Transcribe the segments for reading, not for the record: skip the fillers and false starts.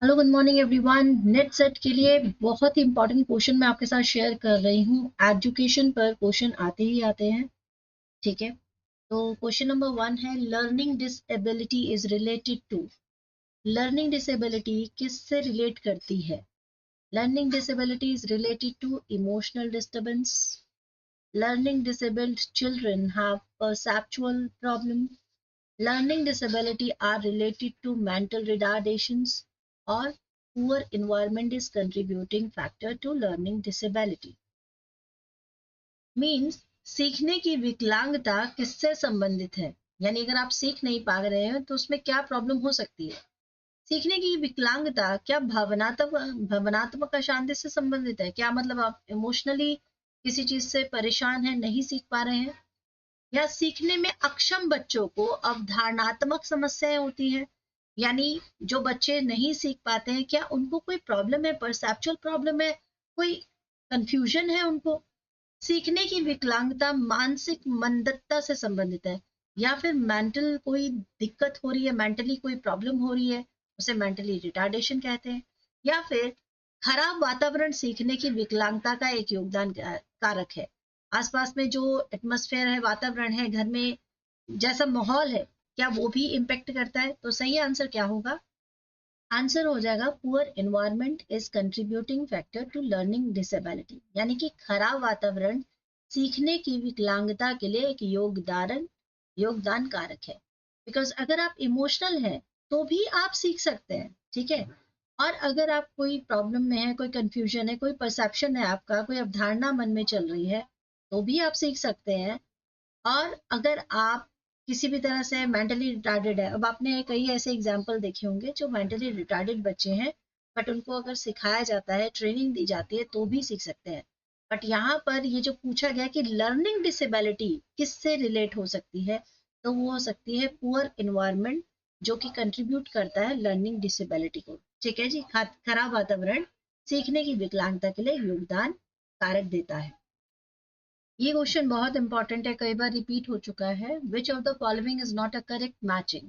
Hello good morning everyone. Net set के लिए बहुत ही इंपॉर्टेंट क्वेश्चन मैं आपके साथ शेयर कर रही हूँ। एजुकेशन पर क्वेश्चन आते ही आते हैं। ठीक है, तो क्वेश्चन नंबर 1 है, learning disability is related to. Learning disability किससे रिलेट करती है? Learning disability is related to emotional disturbance. Learning disabled children have perceptual problem. Learning disability are related to mental retardations, or poor environment is contributing factor to learning disability. Means सीखने की विकलांगता किससे संबंधित है? यानी अगर आप सीख नहीं पा रहे हैं तो उसमें क्या प्रॉब्लम हो सकती है? सीखने की विकलांगता क्या भावनात्मक अशांति से संबंधित है? क्या मतलब आप इमोशनली किसी चीज से परेशान हैं, नहीं सीख पा रहे हैं? या सीखने में अक्षम बच्चों को अवधारणात्मक समस्याएं होती हैं? यानी जो बच्चे नहीं सीख पाते हैं, क्या उनको कोई प्रॉब्लम है, परसेप्चुअल प्रॉब्लम है, कोई कंफ्यूजन है उनको? सीखने की विकलांगता मानसिक मंदता से संबंधित है, या फिर मेंटल कोई दिक्कत हो रही है, मेंटली कोई प्रॉब्लम हो रही है, उसे मेंटली रिटार्डेशन कहते हैं। या फिर खराब वातावरण सीखने की विकलांगता का एक योगदान कारक है। आसपास में जो एटमॉस्फेयर है, वातावरण है, घर में जैसा माहौल है, क्या वो भी इम्पेक्ट करता है? तो सही आंसर क्या होगा? आंसर हो जाएगा, poor environment is contributing factor to learning disability. यानी कि खराब वातावरण सीखने की विकलांगता के लिए एक योगदान कारक है। बिकॉज अगर आप इमोशनल हैं तो भी आप सीख सकते हैं। ठीक है, और अगर आप कोई प्रॉब्लम में है, कोई कंफ्यूजन है, कोई परसेप्शन है, आपका कोई अवधारणा मन में चल रही है, तो भी आप सीख सकते हैं। और अगर आप किसी भी तरह से मेंटली रिटार्डेड है, अब आपने कई ऐसे एग्जाम्पल देखे होंगे जो मेंटली रिटार्डेड बच्चे हैं, बट उनको अगर सिखाया जाता है, ट्रेनिंग दी जाती है, तो भी सीख सकते हैं। बट यहाँ पर ये जो पूछा गया कि लर्निंग डिसेबिलिटी किससे रिलेट हो सकती है, तो वो हो सकती है पुअर इन्वायरमेंट, जो कि कंट्रीब्यूट करता है लर्निंग डिसेबिलिटी को। ठीक है जी, खराब वातावरण सीखने की विकलांगता के लिए योगदान कारक देता है। ये क्वेश्चन बहुत इंपॉर्टेंट है, कई बार रिपीट हो चुका है। Which of the following is not a correct matching?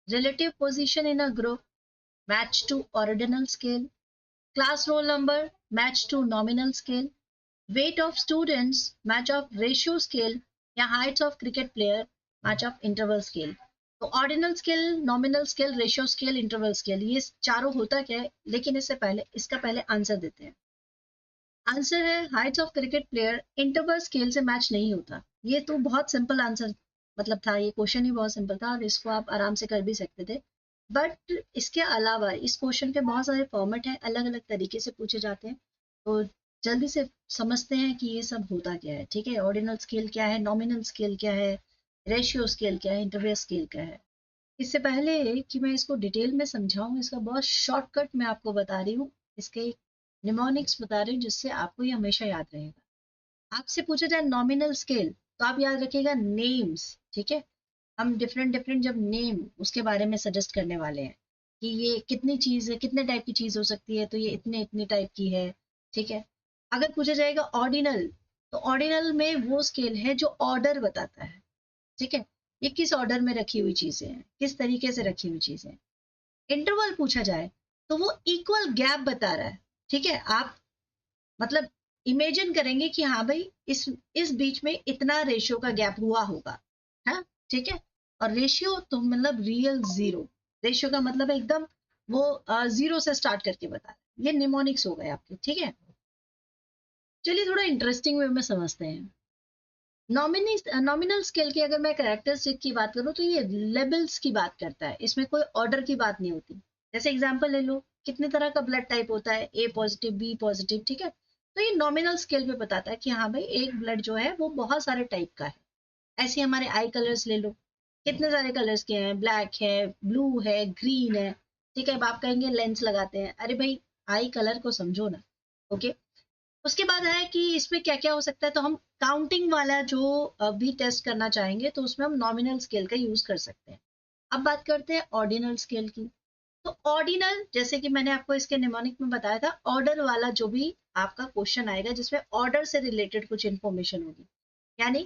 Relative position in a group match to ordinal scale, class roll number match to nominal scale, weight of students match of ratio scale, या heights of cricket player match of interval scale. तो ordinal scale, nominal scale, ratio scale, interval scale, ये चारों होता क्या है? लेकिन इससे पहले इसका आंसर देते हैं। आंसर है, Heights of cricket player interval scale से मैच नहीं होता। ये तो बहुत सिंपल आंसर था, ये क्वेश्चन ही बहुत सिंपल था और इसको आप आराम से कर भी सकते थे। बट इसके अलावा इस क्वेश्चन के बहुत सारे फॉर्मेट हैं, अलग अलग तरीके से पूछे जाते हैं। तो जल्दी से समझते हैं कि ये सब होता क्या है। ठीक है, ऑर्डिनल स्केल क्या है, नॉमिनल स्केल क्या है, रेशियो स्केल क्या है, इंटरवल स्केल क्या है। इससे पहले कि मैं इसको डिटेल में समझाऊं, इसका बहुत शॉर्टकट मैं आपको बता रही हूँ, इसके निमोनिक्स बता रही हूँ, जिससे आपको ये हमेशा याद रहेगा। आपसे पूछा जाए नॉमिनल स्केल, तो आप याद रखिएगा नेम्स। ठीक है, हम डिफरेंट डिफरेंट जब नेम उसके बारे में सजेस्ट करने वाले हैं कि ये कितनी चीज है, कितने टाइप की चीज हो सकती है, तो ये इतने इतने टाइप की है। ठीक है, अगर पूछा जाएगा ऑर्डिनल, तो ऑर्डिनल में वो स्केल है जो ऑर्डर बताता है। ठीक है, ये किस ऑर्डर में रखी हुई चीजें हैं, किस तरीके से रखी हुई चीजें हैं। इंटरवल पूछा जाए तो वो इक्वल गैप बता रहा है। ठीक है, आप मतलब इमेजिन करेंगे कि हाँ भाई, इस बीच में इतना रेशियो का गैप हुआ होगा। हाँ, ठीक है। और रेशियो तो मतलब रियल जीरो, रेशियो का मतलब है एकदम वो जीरो से स्टार्ट करके बता रहा है। ये निमोनिक्स हो गए आपके। ठीक है, चलिए थोड़ा इंटरेस्टिंग वे में समझते हैं। नॉमिनल स्केल की अगर मैं कैरेक्टरिस्टिक की बात करूं, तो ये लेवल्स की बात करता है, इसमें कोई ऑर्डर की बात नहीं होती। जैसे एग्जांपल ले लो, कितने तरह का ब्लड टाइप होता है, ए पॉजिटिव, बी पॉजिटिव। ठीक है, तो ये नॉमिनल स्केल पे बताता है कि हाँ भाई, एक ब्लड जो है वो बहुत सारे टाइप का है। ऐसे हमारे आई कलर्स ले लो, कितने सारे कलर्स के हैं, ब्लैक है, ब्लू है, ग्रीन है। ठीक है, अब आप कहेंगे लेंस लगाते हैं, अरे भाई आई कलर को समझो ना। ओके, उसके बाद है कि इसमें क्या क्या हो सकता है, तो हम काउंटिंग वाला जो भी टेस्ट करना चाहेंगे, तो उसमें हम नॉमिनल स्केल का यूज कर सकते हैं। अब बात करते हैं ऑर्डिनल स्केल की। तो ऑर्डिनल, जैसे कि मैंने आपको इसके निमोनिक में बताया था, ऑर्डर वाला जो भी आपका क्वेश्चन आएगा जिसमें ऑर्डर से रिलेटेड कुछ इंफॉर्मेशन होगी, यानी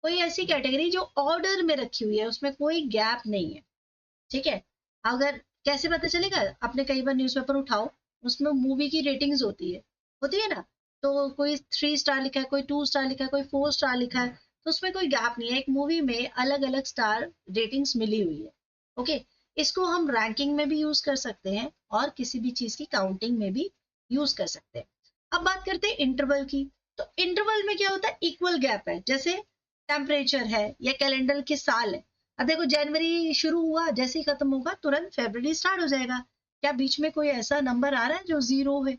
कोई ऐसी कैटेगरी जो ऑर्डर में रखी हुई है, उसमें कोई गैप नहीं है। ठीक है, अगर कैसे पता चलेगा? आपने कई बार न्यूज़पेपर उठाओ, उसमें मूवी की रेटिंग्स होती है ना, तो कोई 3 स्टार लिखा है, कोई 2 स्टार लिखा है, कोई 4 स्टार लिखा है, तो उसमें कोई गैप नहीं है, एक मूवी में अलग अलग स्टार रेटिंग्स मिली हुई है। ओके, इसको हम रैंकिंग में भी यूज कर सकते हैं और किसी भी चीज की काउंटिंग में भी यूज कर सकते हैं। अब बात करते हैं इंटरवल की। तो इंटरवल में क्या होता है? इक्वल गैप है, जैसे टेम्परेचर है या कैलेंडर के साल है। अब देखो, जनवरी शुरू हुआ, जैसे ही खत्म होगा तुरंत फरवरी स्टार्ट हो जाएगा। क्या बीच में कोई ऐसा नंबर आ रहा है जो 0 है?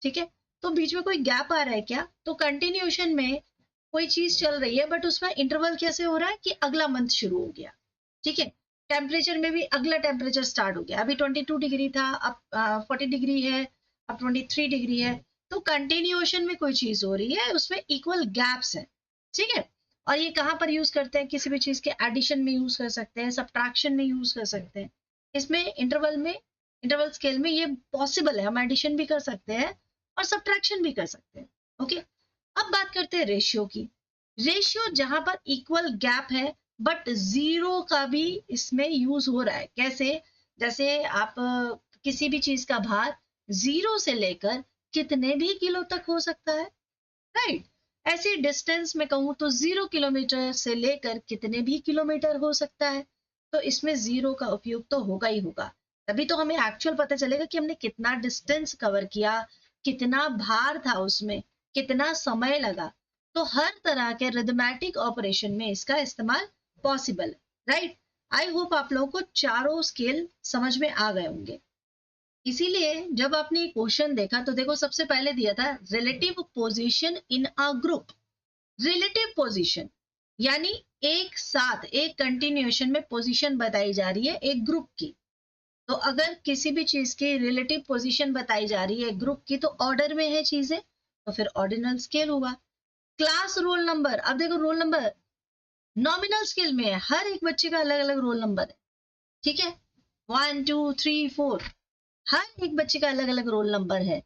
ठीक है, तो बीच में कोई गैप आ रहा है क्या? तो कंटिन्यूएशन में कोई चीज चल रही है, बट उसमें इंटरवल कैसे हो रहा है कि अगला मंथ शुरू हो गया। ठीक है, टेम्परेचर में भी अगला टेम्परेचर स्टार्ट हो गया। अभी 22 डिग्री था, अब 40 डिग्री है, अब 23 डिग्री है। तो कंटिन्यूएशन में कोई चीज हो रही है, उसमें इक्वल गैप्स है। ठीक है, और ये कहाँ पर यूज करते हैं? किसी भी चीज के एडिशन में यूज कर सकते हैं, सब्ट्रैक्शन में यूज कर सकते हैं। इसमें इंटरवल स्केल में ये पॉसिबल है, हम एडिशन भी कर सकते हैं और सब्ट्रैक्शन भी कर सकते हैं। ओके, अब बात करते हैं रेशियो की। रेशियो जहां पर इक्वल गैप है बट 0 का भी इसमें यूज हो रहा है। कैसे? जैसे आप किसी भी चीज का भार 0 से लेकर कितने भी किलो तक हो सकता है, राइट? ऐसी डिस्टेंस में कहूं तो 0 किलोमीटर से लेकर कितने भी किलोमीटर हो सकता है। तो इसमें 0 का उपयोग तो होगा ही होगा, तभी तो हमें एक्चुअल पता चलेगा कि हमने कितना डिस्टेंस कवर किया, कितना भार था उसमें, कितना समय लगा। तो हर तरह के रिथमेटिक ऑपरेशन में इसका इस्तेमाल पॉसिबल है, राइट? आई होप आप लोगों को चारों स्केल समझ में आ गए होंगे। इसीलिए जब आपने क्वेश्चन देखा तो देखो, सबसे पहले दिया था relative position in a group. Relative position यानी एक साथ एक कंटिन्यूएशन में पोजीशन बताई जा रही है एक ग्रुप की। तो अगर किसी भी चीज की रिलेटिव पोजीशन बताई जा रही है ग्रुप की, तो ऑर्डर में है चीजें, तो फिर ऑर्डिनल स्केल होगा। क्लास रोल नंबर, अब देखो रोल नंबर नॉमिनल स्केल में है, हर एक बच्चे का अलग अलग रोल नंबर है। ठीक है, 1 2 3 4, हर एक बच्चे का अलग अलग रोल नंबर है,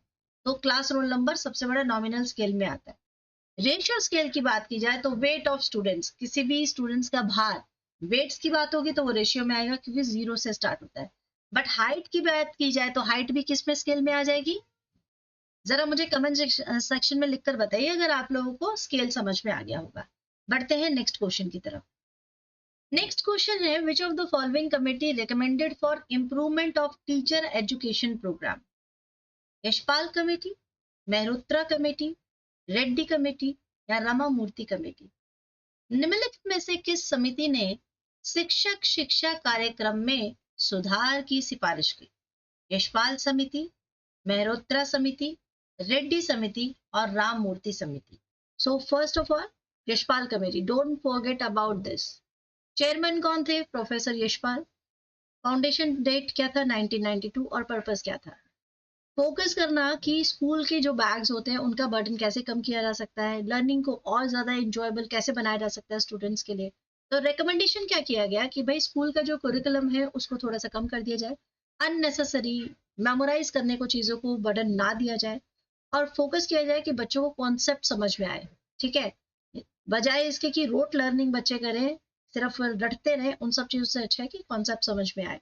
तो क्लास रोल नंबर सबसे बड़ा नॉमिनल स्केल में आता है। रेशियो स्केल की बात की जाए तो वेट ऑफ स्टूडेंट्स, किसी भी स्टूडेंट्स का भार, वेट्स की बात होगी तो वो रेशियो में आएगा क्योंकि 0 से स्टार्ट होता है। बट हाइट की बात की जाए तो हाइट भी किस में स्केल में आ जाएगी? जरा मुझे कमेंट सेक्शन में लिखकर बताइए अगर आप लोगों को स्केल समझ में आ गया होगा। बढ़ते हैं नेक्स्ट क्वेश्चन की तरफ। नेक्स्ट क्वेश्चन है, which of the following committee recommended for improvement of teacher education program? Yashpal committee, Mehrotra committee, Reddy committee या रामामूर्ति कमेटी? निम्नलिखित में से किस समिति ने शिक्षक शिक्षा कार्यक्रम में सुधार की सिफारिश की? यशपाल समिति, मेहरोत्रा समिति, रेड्डी समिति और राममूर्ति समिति। So first of all Yashpal committee, don't forget about this. Chairman कौन थे? प्रोफेसर यशपाल। फाउंडेशन डेट क्या था? 1992। और पर्पस क्या था? फोकस करना कि स्कूल के जो बैग्स होते हैं उनका बर्डन कैसे कम किया जा सकता है, लर्निंग को और ज्यादा इंजॉयबल कैसे बनाया जा सकता है स्टूडेंट्स के लिए। तो रिकमेंडेशन क्या किया गया कि भाई स्कूल का जो कुरिकुलम है उसको थोड़ा सा कम कर दिया जाए, अननेसेसरी मेमोराइज करने को चीजों को बर्डन ना दिया जाए, और फोकस किया जाए कि बच्चों को कॉन्सेप्ट समझ में आए। ठीक है, बजाय इसके कि रोट लर्निंग बच्चे करें, सिर्फ रटते रहे, उन सब चीजों से अच्छा है कि कॉन्सेप्ट समझ में आए।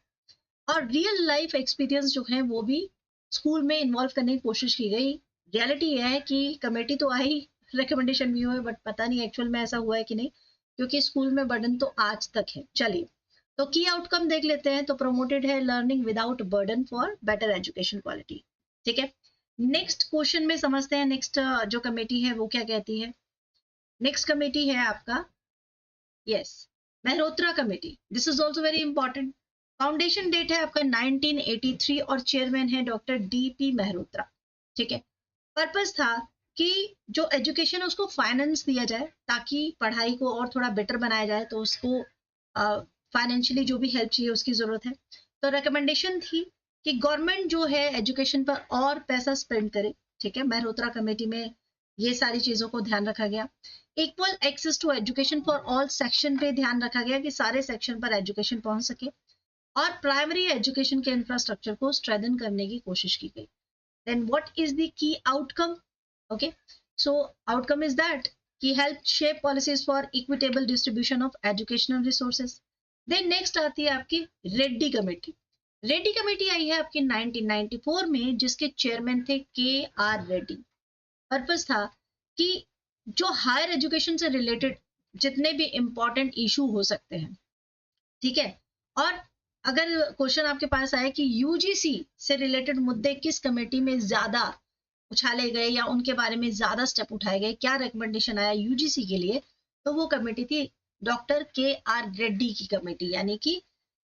और रियल लाइफ एक्सपीरियंस जो है वो भी स्कूल में इन्वॉल्व करने की कोशिश की गई। रियलिटी यह है कि कमेटी तो आई, रिकमेंडेशन भी हुए, बट पता नहीं एक्चुअल में ऐसा हुआ है कि नहीं, क्योंकि स्कूल में बर्डन तो आज तक है। चलिए, तो की आउटकम देख लेते हैं। तो प्रमोटेड है learning without burden for better education quality. ठीक है, नेक्स्ट क्वेश्चन में समझते हैं नेक्स्ट जो कमेटी है वो क्या कहती है। नेक्स्ट कमेटी है आपका, yes, Mehrotra committee. This is also very important. Foundation date है आपका 1983 और चेयरमैन है डॉक्टर डीपी मेहरोत्रा। ठीक है, पर्पस था कि जो एजुकेशन है उसको फाइनेंस दिया जाए ताकि पढ़ाई को और थोड़ा बेटर बनाया जाए, तो उसको फाइनेंशियली जो भी हेल्प चाहिए उसकी जरूरत है। तो रिकमेंडेशन थी कि गवर्नमेंट जो है एजुकेशन पर और पैसा स्पेंड करे। ठीक है, मेहरोत्रा कमेटी में ये सारी चीजों को ध्यान रखा गया। Equal access to education for all section पे ध्यान रखा गया कि सारे सेक्शन पर एजुकेशन पहुंच सके, और प्राइमरी एजुकेशन के इंफ्रास्ट्रक्चर को स्ट्रेंथन करने की कोशिश की गई। Then what is the key outcome? Okay, so outcome is that कि help shape policies for equitable distribution of educational resources. Then next आती है आपकी रेड्डी कमेटी। रेड्डी कमेटी आई है आपकी 1994 में, जिसके चेयरमैन थे KR रेड्डी। पर्पस था कि जो हायर एजुकेशन से रिलेटेड जितने भी इंपॉर्टेंट इशू हो सकते हैं, ठीक है, और अगर क्वेश्चन आपके पास आए कि यूजीसी से रिलेटेड मुद्दे किस कमेटी में ज्यादा उछाले गए या उनके बारे में ज्यादा स्टेप उठाए गए, क्या रिकमेंडेशन आया यूजीसी के लिए, तो वो कमेटी थी डॉक्टर KR रेड्डी की कमेटी, यानी कि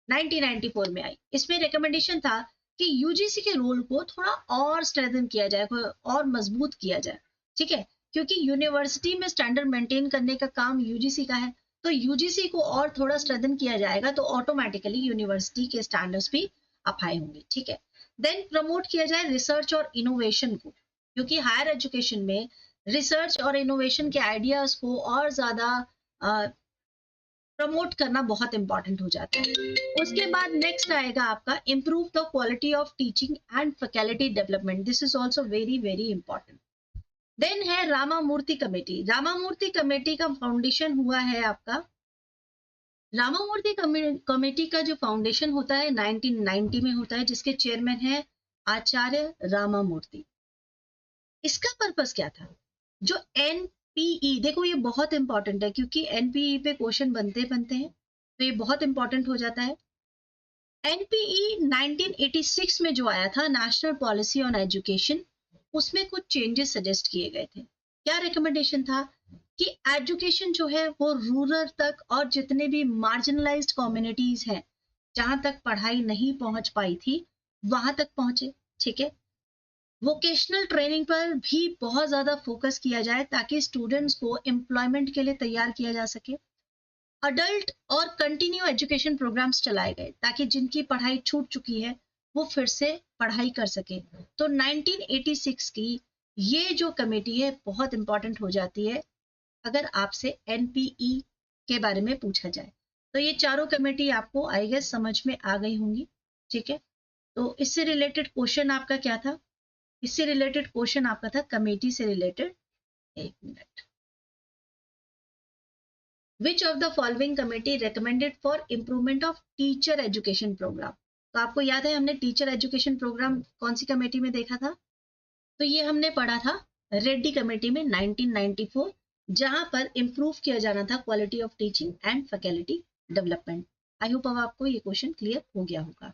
1994 में आई। इसमें रिकमेंडेशन था कि यूजीसी के रोल को थोड़ा और स्ट्रेंथन किया जाए और मजबूत किया जाए, ठीक है, क्योंकि यूनिवर्सिटी में स्टैंडर्ड मेंटेन करने का काम यूजीसी का है, तो यूजीसी को और थोड़ा स्ट्रेंथन किया जाएगा तो ऑटोमेटिकली यूनिवर्सिटी के स्टैंडर्ड्स भी अप हाई होंगे, ठीक है। देन प्रमोट किया जाए रिसर्च और इनोवेशन को, क्योंकि हायर एजुकेशन में रिसर्च और इनोवेशन के आइडियाज को और ज्यादा प्रमोट करना बहुत इंपॉर्टेंट हो जाता है। उसके बाद नेक्स्ट आएगा आपका improve the quality of teaching and faculty development, this is also very very important. Then है रामामूर्ति कमेटी। रामामूर्ति कमेटी का फाउंडेशन हुआ है आपका, रामामूर्ति कमेटी का जो फाउंडेशन होता है 1990 में होता है, जिसके चेयरमैन है आचार्य रामामूर्ति। इसका पर्पस क्या था? जो एनपीई, देखो ये बहुत इंपॉर्टेंट है क्योंकि एनपीई पे क्वेश्चन बनते हैं, तो ये बहुत इंपॉर्टेंट हो जाता है। एनपीई 1986 में जो आया था, नेशनल पॉलिसी ऑन एजुकेशन, उसमें कुछ चेंजेस सजेस्ट किए गए थे। क्या रिकमेंडेशन था? कि एजुकेशन जो है वो रूरल तक और जितने भी मार्जिनलाइज्ड कम्युनिटीज हैं, जहां तक पढ़ाई नहीं पहुंच पाई थी, वहां तक पहुंचे, ठीक है। वोकेशनल ट्रेनिंग पर भी बहुत ज्यादा फोकस किया जाए ताकि स्टूडेंट्स को एम्प्लॉयमेंट के लिए तैयार किया जा सके। अडल्ट और कंटिन्यू एजुकेशन प्रोग्राम्स चलाए गए ताकि जिनकी पढ़ाई छूट चुकी है वो फिर से पढ़ाई कर सके। तो 1986 की ये जो कमेटी है बहुत इंपॉर्टेंट हो जाती है अगर आपसे एनपीई के बारे में पूछा जाए। तो ये चारों कमेटी आपको आई गेस समझ में आ गई होंगी, ठीक है। तो इससे रिलेटेड क्वेश्चन आपका क्या था? इससे रिलेटेड क्वेश्चन आपका था कमेटी से रिलेटेड, एक minute, which of the following committee recommended for improvement of teacher education program. तो आपको याद है हमने टीचर एजुकेशन प्रोग्राम कौन सी कमेटी में देखा था? तो ये हमने पढ़ा था रेड्डी कमेटी में 1994, जहां पर इंप्रूव किया जाना था quality of teaching and faculty development. I hope अब आपको ये क्वेश्चन क्लियर हो गया होगा।